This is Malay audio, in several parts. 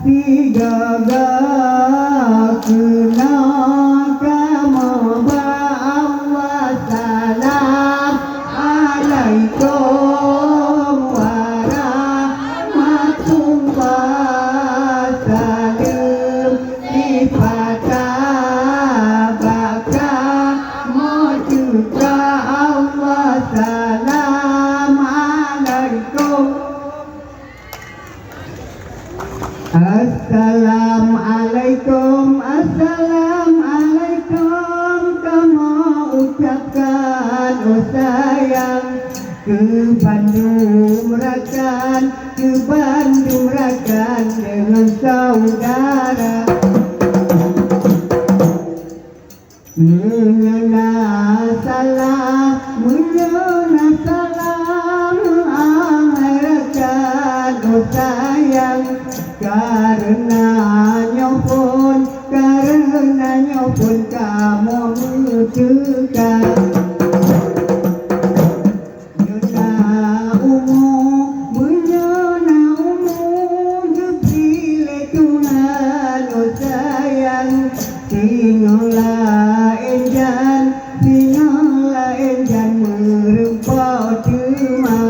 tiga kena kamu bawa salam alaikum warahmatullahi salam ibadah Assalamualaikum, assalamualaikum, kamu ucapkan oh sayang ke Bandung rakan dengan saudara menyena salam rakan oh sayang karenanya pun kamu menunjukkan menyena umum jepile Tuhan oh sayang tinggallah enjan merempau cuma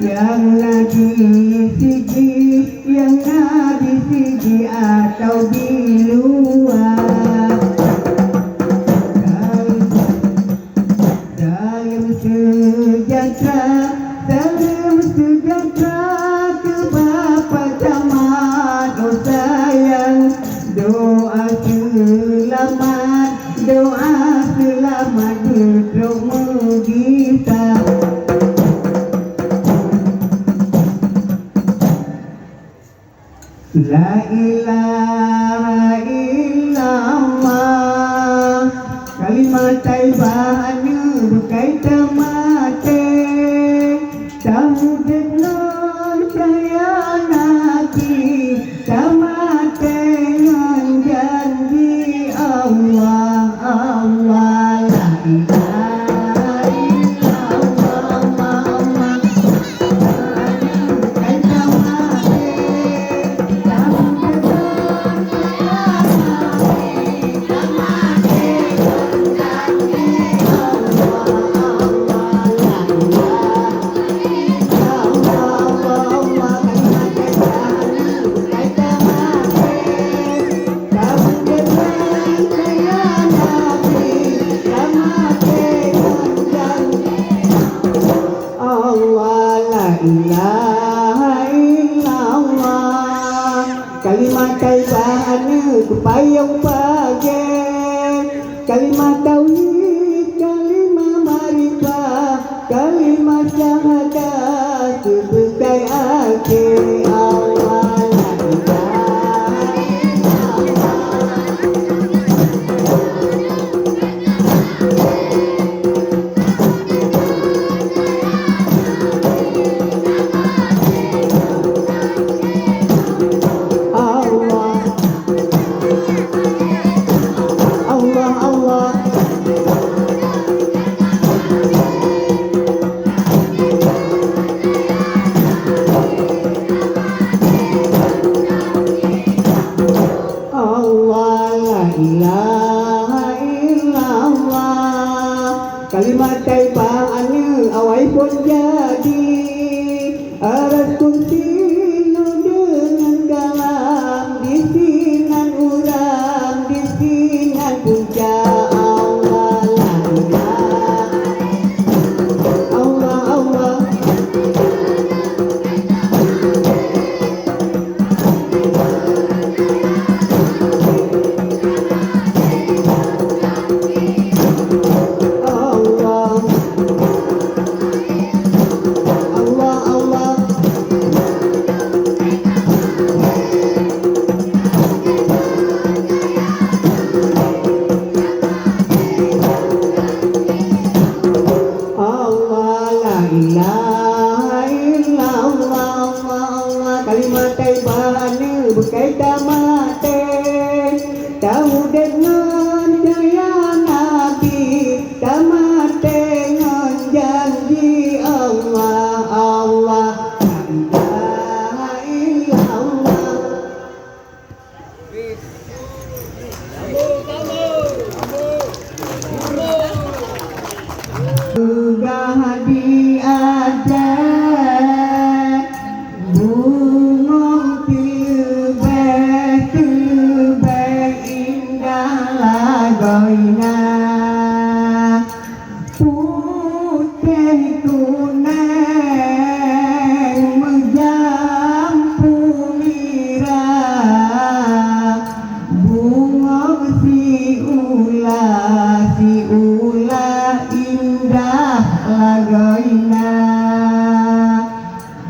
yang lagi siji atau di luar dalam sejahtera ke Bapa Camat oh sayang doa selamat duduk kita. La ilaha illallah kalimat taibah anu berkaitan mate tamu dengan saya nanti sama dengan janji Allah la ilaha illallah kalimat taibah anu kupayung pagi kalimat tauhid kalimat marifah kalimat syahadat sebagai akhir Allah kalimat taibah anu awai pun jadi aras kursi dengan galam bisinan urang bisinan puja Allah Allah Allah tahu dengan jaya Nabi tamat dengan janji Allah Allah la ilaha illallah. Sudah diajak bungong tebak indah lagoina putih kuning menjampu mirah bungong si ula indah lagoina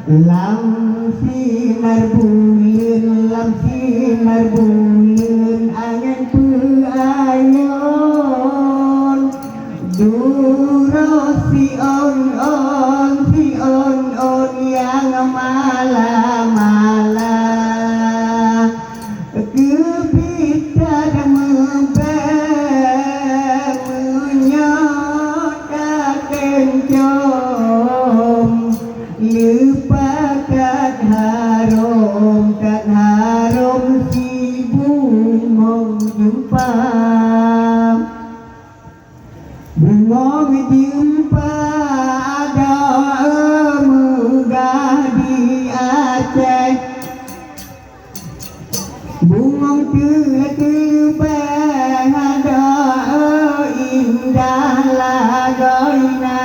lam sinar bulan angin peayon duro si on yang malam-malam kepitar lupakan harum si bungong jumpa ada megah di Aceh bungong tebak ada indah lagoina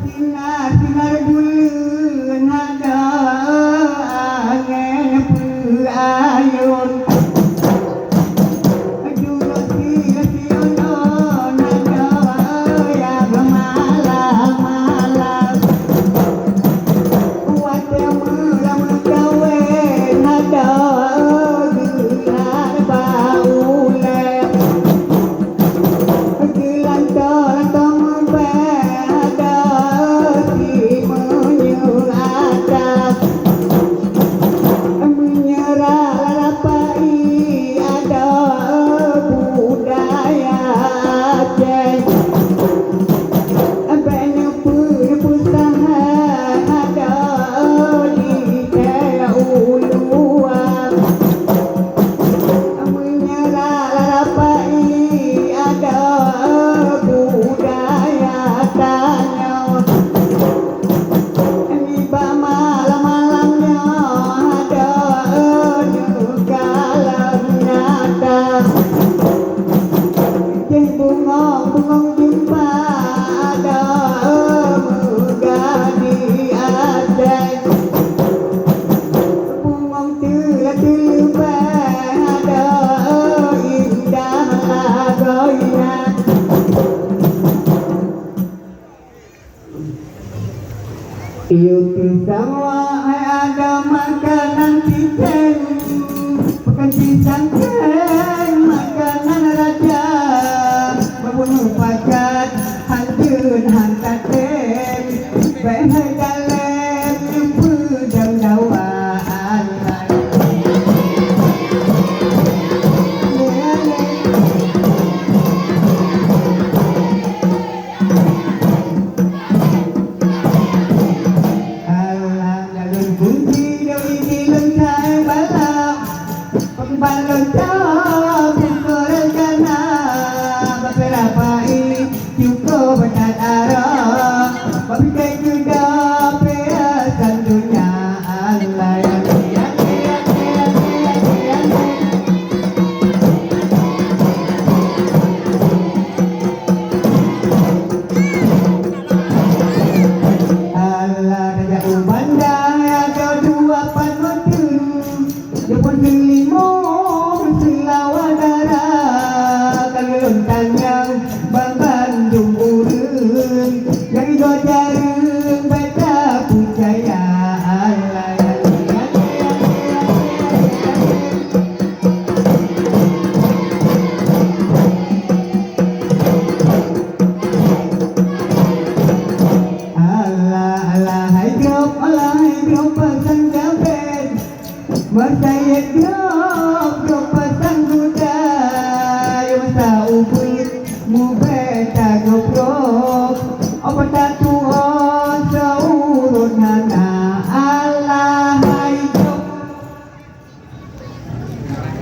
sinar bulan ada angin peayon duro si on ada yang malam-malam kuat yang kawin ada gelar baulet gelar tolong ada bungong jumpa ada megah di Aceh bungong tebak ada indah lagoina tiup pisang wahai ada makanan pisang makan pisang makanan raja bunuh pacat hancur hantaten behai dalem pedang dawaan Allah dalem kunci dewi dilem saya balap pembalon jauh korel kana baperapai cukup benar arah pakai juga perasaan dunia Allah yang Allah raja ubanda ada dua panutun jepun kelimo selawadara tanya Bang Bandung urun dari gojarung baca pucaya Allah Allah hai grop pesan kaben bersayat grop ubud mu beta gopro